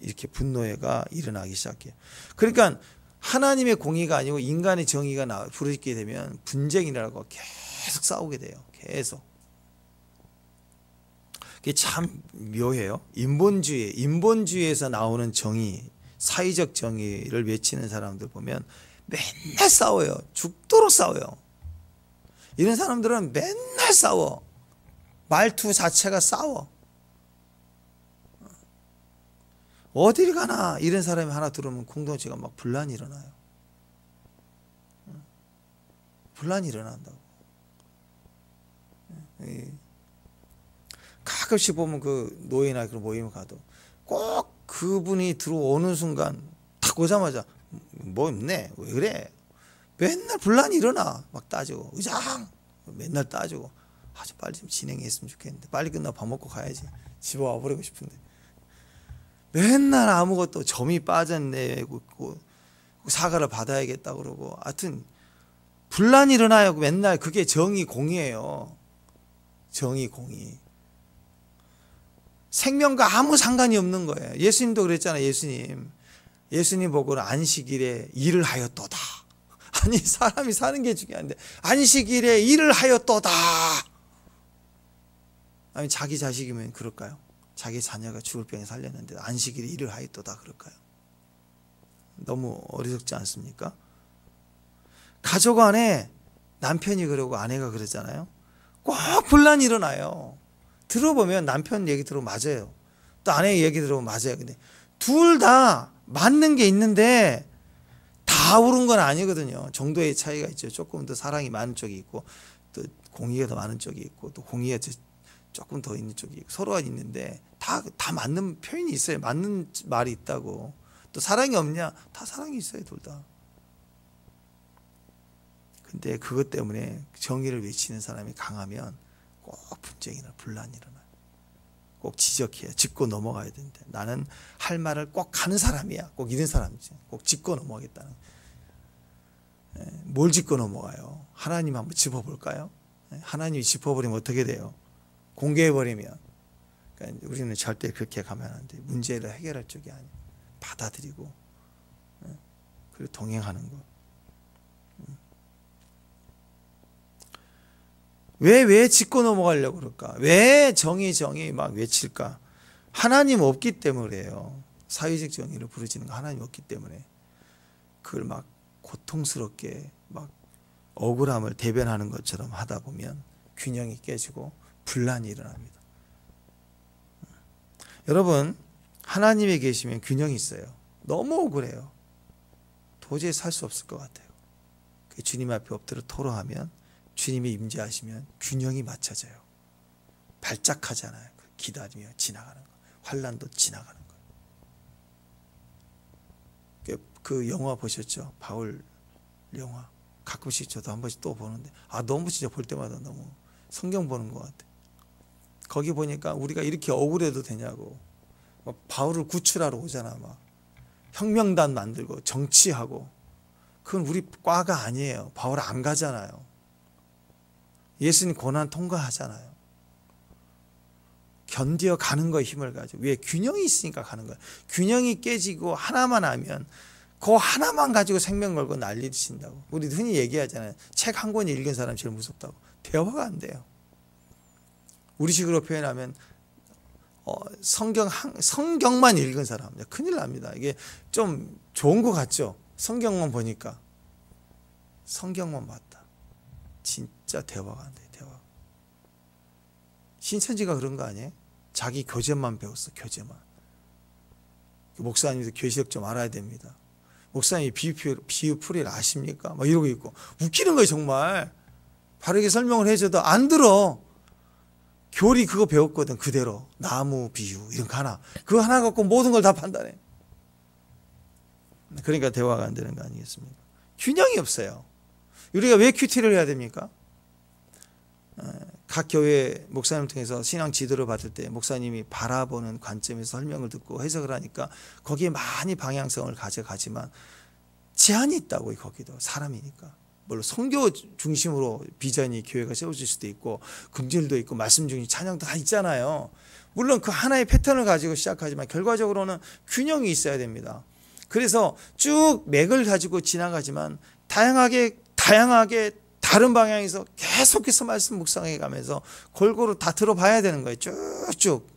이렇게 분노가 일어나기 시작해요. 그러니까 하나님의 공의가 아니고 인간의 정의가 부르게 되면 분쟁이라고 계속 싸우게 돼요. 계속. 그게 참 묘해요. 인본주의에서 나오는 정의, 사회적 정의를 외치는 사람들 보면 맨날 싸워요. 죽도록 싸워요. 이런 사람들은 맨날 싸워. 말투 자체가 싸워. 어딜 가나 이런 사람이 하나 들어오면 공동체가 막 분란이 일어나요. 분란이 일어난다고. 가끔씩 보면 그 노예나 그런 모임을 가도 꼭 그분이 들어오는 순간 딱 오자마자 뭐 있네, 왜 그래, 맨날 분란이 일어나. 막 따지고, 의장 맨날 따지고. 아주 빨리 좀 진행했으면 좋겠는데, 빨리 끝나고 밥 먹고 가야지. 집에 와버리고 싶은데 맨날 아무것도 점이 빠졌네, 사과를 받아야겠다 그러고. 하여튼 분란이 일어나요. 맨날. 그게 정의 공의예요. 정의 공의. 생명과 아무 상관이 없는 거예요. 예수님도 그랬잖아요. 예수님 보고는 안식일에 일을 하였도다. 아니, 사람이 사는 게 중요한데 안식일에 일을 하였도다. 아니, 자기 자식이면 그럴까요? 자기 자녀가 죽을 병에 살렸는데 안식일에 일을 하였도다 그럴까요? 너무 어리석지 않습니까? 가족 안에 남편이 그러고 아내가 그러잖아요. 꼭 분란이 일어나요. 들어보면 남편 얘기 들어보면 맞아요. 또 아내 얘기 들어보면 맞아요. 근데 둘 다 맞는 게 있는데 다 다 옳은 건 아니거든요. 정도의 차이가 있죠. 조금 더 사랑이 많은 쪽이 있고 또 공의가 더 많은 쪽이 있고 또 공의가 조금 더 있는 쪽이 있고 서로가 있는데 다 맞는 표현이 있어요. 맞는 말이 있다고. 또 사랑이 없냐? 다 사랑이 있어요. 둘 다. 근데 그것 때문에 정의를 외치는 사람이 강하면 꼭 분쟁이나 분란이 일어나요. 꼭 지적해야 짚고 넘어가야 되는데 나는 할 말을 꼭 하는 사람이야. 꼭 이런 사람이지. 꼭 짚고 넘어가겠다는. 뭘 짚고 넘어가요? 하나님 한번 짚어볼까요? 하나님이 짚어버리면 어떻게 돼요? 공개해버리면. 그러니까 우리는 절대 그렇게 가면 안 돼요. 문제를 해결할 쪽이 아니에요. 받아들이고 그리고 동행하는 것. 왜 짚고 넘어가려고 그럴까? 왜 정의 막 외칠까? 하나님 없기 때문에요. 사회적 정의를 부르짖는 거 하나님 없기 때문에 그걸 막 고통스럽게 막 억울함을 대변하는 것처럼 하다 보면 균형이 깨지고 분란이 일어납니다. 여러분 하나님에 계시면 균형이 있어요. 너무 억울해요. 도저히 살 수 없을 것 같아요. 주님 앞에 엎드려 토로하면 주님이 임재하시면 균형이 맞춰져요. 발작하잖아요. 기다리며 지나가는 거. 환난도 지나가는 거예요. 그 영화 보셨죠? 바울 영화. 가끔씩 저도 한 번씩 또 보는데 너무 진짜 볼 때마다 너무 성경 보는 것 같아요. 거기 보니까 우리가 이렇게 억울해도 되냐고. 막 바울을 구출하러 오잖아. 막 혁명단 만들고 정치하고. 그건 우리 과가 아니에요. 바울 안 가잖아요. 예수님 고난 통과하잖아요. 견디어 가는 거에 힘을 가지고. 왜? 균형이 있으니까 가는 거예요. 균형이 깨지고 하나만 하면 그 하나만 가지고 생명 걸고 난리 치신다고. 우리 흔히 얘기하잖아요. 책 한 권 읽은 사람 제일 무섭다고. 대화가 안 돼요. 우리식으로 표현하면 성경만 읽은 사람 큰일 납니다. 이게 좀 좋은 것 같죠? 성경만 보니까. 성경만 봤다. 진짜 대화가 안 돼. 대화. 신천지가 그런 거 아니에요? 자기 교재만 배웠어. 교재만. 목사님도 교실력 좀 알아야 됩니다. 목사님이 비유풀이를 아십니까? 막 이러고 있고 웃기는 거예요. 정말 바르게 설명을 해줘도 안 들어. 교리 그거 배웠거든. 그대로 나무 비유 이런 거 하나 그거 하나 갖고 모든 걸 다 판단해. 그러니까 대화가 안 되는 거 아니겠습니까? 균형이 없어요. 우리가 왜 큐티를 해야 됩니까? 각 교회 목사님 통해서 신앙 지도를 받을 때 목사님이 바라보는 관점에서 설명을 듣고 해석을 하니까 거기에 많이 방향성을 가져가지만 제한이 있다고요. 거기도 사람이니까. 물론 선교 중심으로 비전이 교회가 세워질 수도 있고 금질도 있고 말씀 중심 찬양도 다 있잖아요. 물론 그 하나의 패턴을 가지고 시작하지만 결과적으로는 균형이 있어야 됩니다. 그래서 쭉 맥을 가지고 지나가지만 다양하게 다른 방향에서 계속해서 말씀 묵상해 가면서 골고루 다 들어봐야 되는 거예요. 쭉쭉.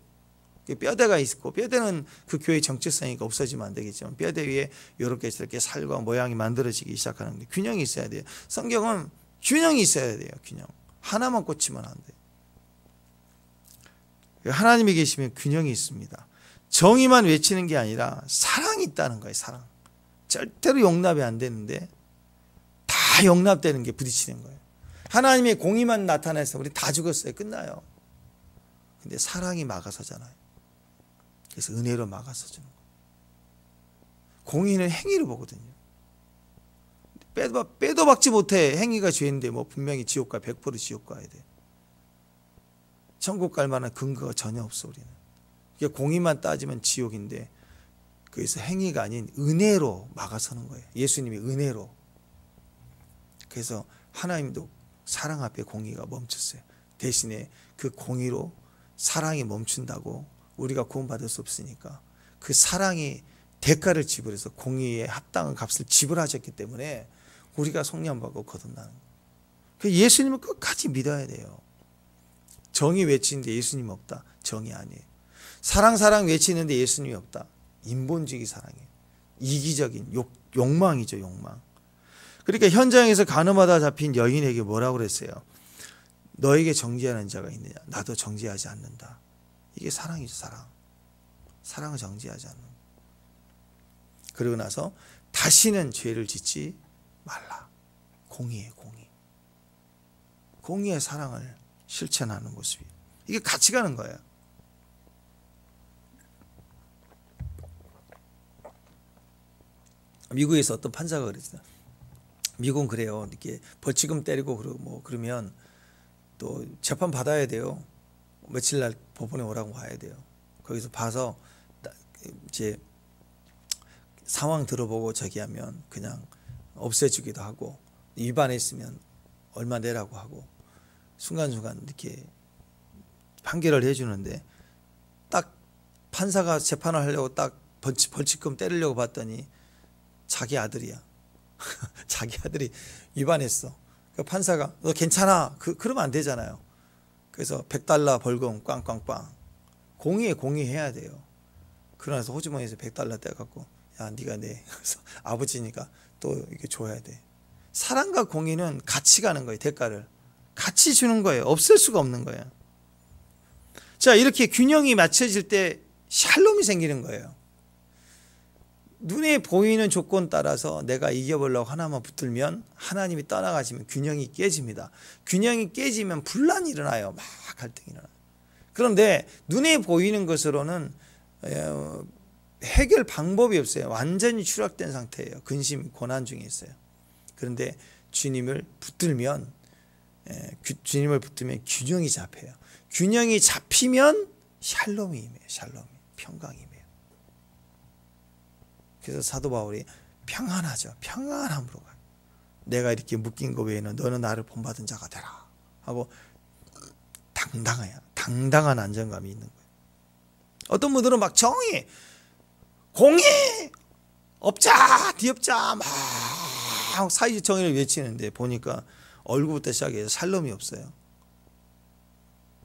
뼈대가 있고 뼈대는 그 교회의 정체성이 없어지면 안 되겠지만 뼈대 위에 이렇게 저렇게 살과 모양이 만들어지기 시작하는 게 균형이 있어야 돼요. 성경은 균형이 있어야 돼요. 균형. 하나만 꽂히면 안 돼요. 하나님이 계시면 균형이 있습니다. 정의만 외치는 게 아니라 사랑이 있다는 거예요. 사랑. 절대로 용납이 안 되는데 다 용납되는 게 부딪히는 거예요. 하나님의 공의만 나타나서 우리 다 죽었어요. 끝나요. 근데 사랑이 막아서잖아요. 그래서 은혜로 막아서주는 거예요. 공의는 행위를 보거든요. 빼도 박지 못해. 행위가 죄인데 뭐 분명히 지옥 가 100% 지옥 가야 돼. 천국 갈 만한 근거가 전혀 없어 우리는. 그러니까 공의만 따지면 지옥인데 그래서 행위가 아닌 은혜로 막아서는 거예요. 예수님이 은혜로. 그래서 하나님도 사랑 앞에 공의가 멈췄어요. 대신에 그 공의로 사랑이 멈춘다고 우리가 구원받을 수 없으니까 그 사랑이 대가를 지불해서 공의에 합당한 값을 지불하셨기 때문에 우리가 속량받고 거듭나는 거예요. 예수님을 끝까지 믿어야 돼요. 정의 외치는데 예수님 없다. 정의 아니에요. 사랑 외치는데 예수님이 없다. 인본주의 사랑이에요. 이기적인 욕망이죠. 욕망. 그러니까 현장에서 가늠하다 잡힌 여인에게 뭐라고 그랬어요? 너에게 정죄하는 자가 있느냐? 나도 정죄하지 않는다. 이게 사랑이죠. 사랑을 정죄하지 않는. 그리고 나서 다시는 죄를 짓지 말라. 공의의 공의. 공의의 사랑을 실천하는 모습이. 이게 같이 가는 거예요. 미국에서 어떤 판사가 그랬어요. 미국은 그래요. 이렇게 벌칙금 때리고 그러면 또 재판 받아야 돼요. 며칠 날 법원에 오라고 가야 돼요. 거기서 봐서 이제 상황 들어보고 저기 하면 그냥 없애주기도 하고, 위반했으면 얼마 내라고 하고, 순간순간 이렇게 판결을 해주는데, 딱 판사가 재판을 하려고 딱 벌칙금 때리려고 봤더니 자기 아들이야. 자기 아들이 위반했어. 그 판사가 너 괜찮아. 그러면 안 되잖아요. 그래서 $100 벌금 꽝꽝꽝. 공의해야 돼요. 그러나서 호주머니에서 $100 떼갖고, 야 네가 내. 그래서 아버지니까 또 이게 줘야 돼. 사랑과 공의는 같이 가는 거예요. 대가를 같이 주는 거예요. 없을 수가 없는 거예요. 자, 이렇게 균형이 맞춰질 때 샬롬이 생기는 거예요. 눈에 보이는 조건 따라서 내가 이겨보려고 하나만 붙들면 하나님이 떠나가시면 균형이 깨집니다. 균형이 깨지면 분란이 일어나요. 막 갈등이 일어나요. 그런데 눈에 보이는 것으로는 해결 방법이 없어요. 완전히 추락된 상태예요. 근심, 고난 중에 있어요. 그런데 주님을 붙들면 균형이 잡혀요. 균형이 잡히면 샬롬이 임해요. 샬롬이, 평강이 임해요. 그래서 사도 바울이 평안하죠. 평안함으로 가요. 내가 이렇게 묶인 것 외에는 너는 나를 본받은 자가 되라 하고 당당해요. 당당한 안정감이 있는 거예요. 어떤 분들은 막 정의, 공의, 업자, 뒤업자 막 사회주의 정의를 외치는데 보니까 얼굴부터 시작해서 샬롬이 없어요.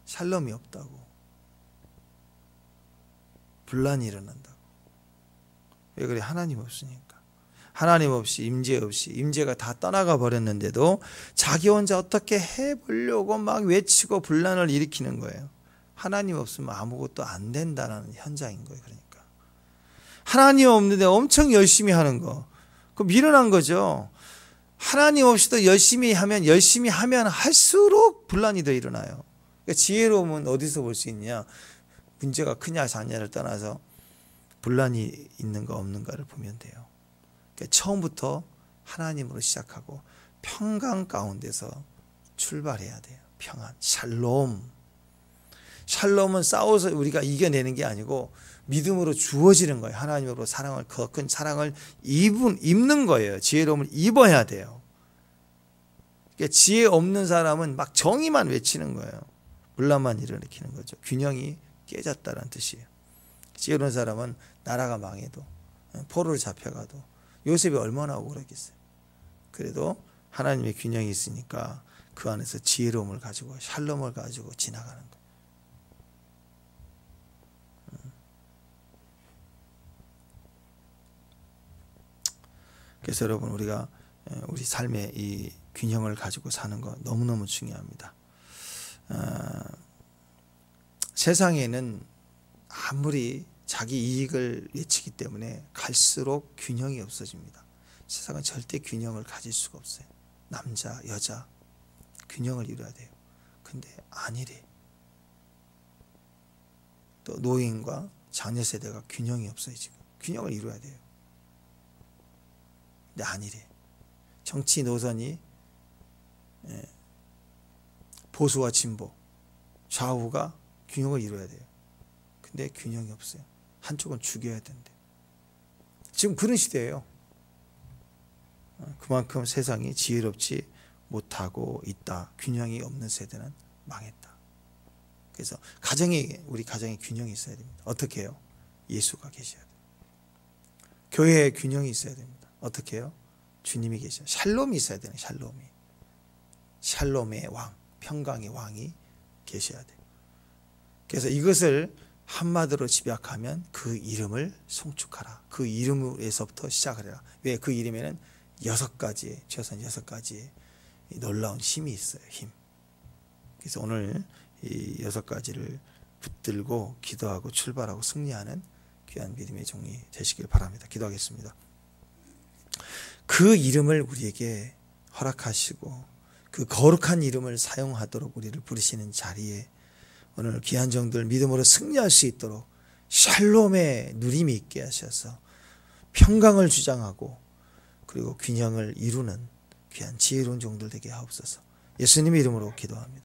샬롬이 없다고. 분란이 일어난다고. 왜 그래? 하나님 없으니까. 하나님 없이, 임재 없이, 임재가 다 떠나가 버렸는데도 자기 혼자 어떻게 해보려고 막 외치고 분란을 일으키는 거예요. 하나님 없으면 아무것도 안 된다는 현장인 거예요. 그러니까 하나님 없는데 엄청 열심히 하는 거, 그거 미련한 거죠. 하나님 없이도 열심히 하면 할수록 분란이 더 일어나요. 그러니까 지혜로움은 어디서 볼 수 있냐? 문제가 크냐 작냐를 떠나서 분란이 있는가 없는가를 보면 돼요. 그러니까 처음부터 하나님으로 시작하고 평강 가운데서 출발해야 돼요. 평안, 샬롬. 샬롬은 싸워서 우리가 이겨내는 게 아니고 믿음으로 주어지는 거예요. 하나님으로 사랑을, 더 큰 사랑을 입는 거예요. 지혜로움을 입어야 돼요. 그러니까 지혜 없는 사람은 막 정의만 외치는 거예요. 분란만 일으키는 거죠. 균형이 깨졌다는 뜻이에요. 지혜로운 사람은 나라가 망해도, 포로를 잡혀가도, 요셉이 얼마나 억울했겠어요. 그래도 하나님의 균형이 있으니까 그 안에서 지혜로움을 가지고 샬롬을 가지고 지나가는 거예요. 그래서 여러분, 우리가 우리 삶의 이 균형을 가지고 사는 거 너무너무 중요합니다. 세상에는 아무리 자기 이익을 외치기 때문에 갈수록 균형이 없어집니다. 세상은 절대 균형을 가질 수가 없어요. 남자, 여자 균형을 이루어야 돼요. 근데 아니래. 또 노인과 장녀 세대가 균형이 없어요. 지금 균형을 이루어야 돼요. 근데 아니래. 정치 노선이 보수와 진보, 좌우가 균형을 이루어야 돼요. 근데 균형이 없어요. 한쪽은 죽여야 된대. 지금 그런 시대예요. 그만큼 세상이 지혜롭지 못하고 있다. 균형이 없는 세대는 망했다. 그래서 우리 가정에 균형이 있어야 됩니다. 어떻게 해요? 예수가 계셔야 돼요. 교회에 균형이 있어야 됩니다. 어떻게 해요? 주님이 계셔요. 샬롬이 있어야 되는, 샬롬이. 샬롬의 왕, 평강의 왕이 계셔야 돼요. 그래서 이것을 한마디로 집약하면 그 이름을 송축하라. 그 이름에서부터 시작을 해라. 왜? 그 이름에는 6가지의, 최소한 6가지의 놀라운 힘이 있어요. 힘. 그래서 오늘 이 6가지를 붙들고 기도하고 출발하고 승리하는 귀한 믿음의 종이 되시길 바랍니다. 기도하겠습니다. 그 이름을 우리에게 허락하시고 그 거룩한 이름을 사용하도록 우리를 부르시는 자리에 오늘 귀한 종들 믿음으로 승리할 수 있도록 샬롬의 누림이 있게 하셔서 평강을 주장하고 그리고 균형을 이루는 귀한 지혜로운 종들 되게 하옵소서. 예수님의 이름으로 기도합니다.